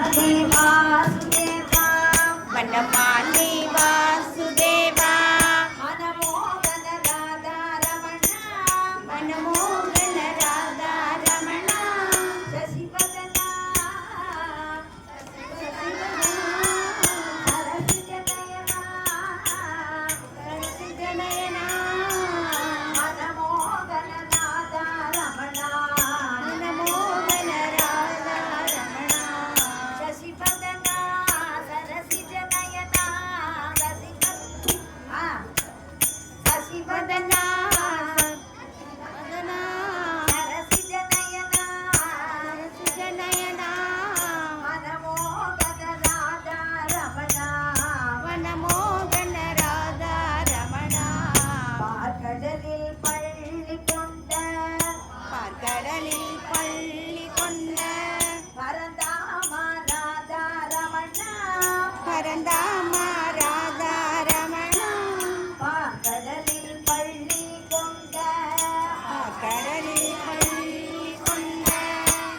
वासुदेवा वनमाली वासुदेवा मनमोहन राधा रमण मनमोहन राधा रमण शशिवदना सरसिजनयना मनमोहन राधा रमण मनमोहन राधा रमण शशिवदना सरसिजनयना शशिवदना सरसिजनयना मनमोहन राधा रमण मनमोहन राधा रमण பார்க்கடலில் பள்ளி கொண்ட பரந்தாம ராதா ரமண ராதா ரமண பார்க்கடலில் பள்ளி கொண்ட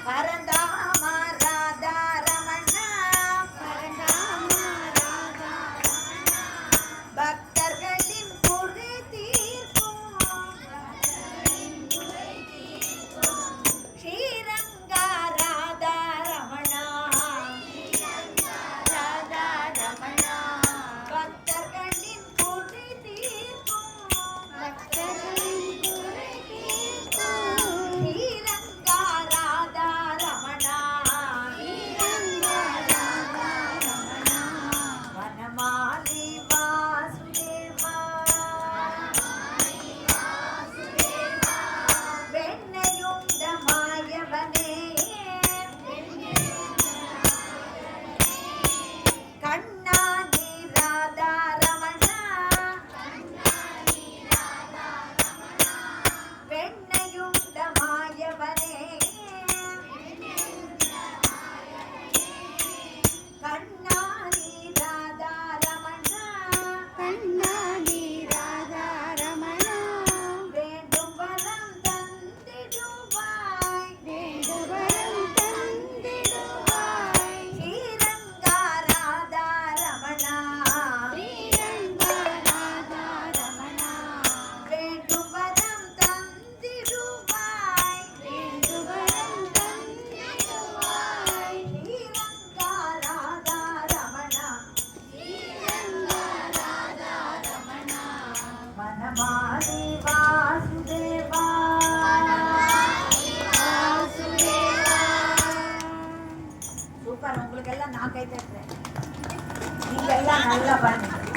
பரந்தாம ராதா ரமண பக்தர்களின் குறை தீர்க்கும் ஸ்ரீரங்கா ராதா ரமண பக்தர்களின் குறை தீர்க்கும் ஸ்ரீரங்கா ராதா ரமண வனமாலி வாசுதேவா வெண்ணையுண்ட மாயவனே கண்ணாடி ராதா ரமண வெண்ணையுண்ட மாயவனே கண்ணாடி ராதா ரமண வேண்டும் வரம் தந்திடுவாய் ஸ்ரீரங்கா ராதா ரமண வேண்டும் வரம் தந்திடுவாய் ஸ்ரீரங்கா ராதா ரமண வனமாலி வாசுதேவா சூப்பர். உங்களுக்கு எல்லாம் நான் கை தட்டுறேன். நீங்க எல்லாம் நல்லா பண்ணுங்க.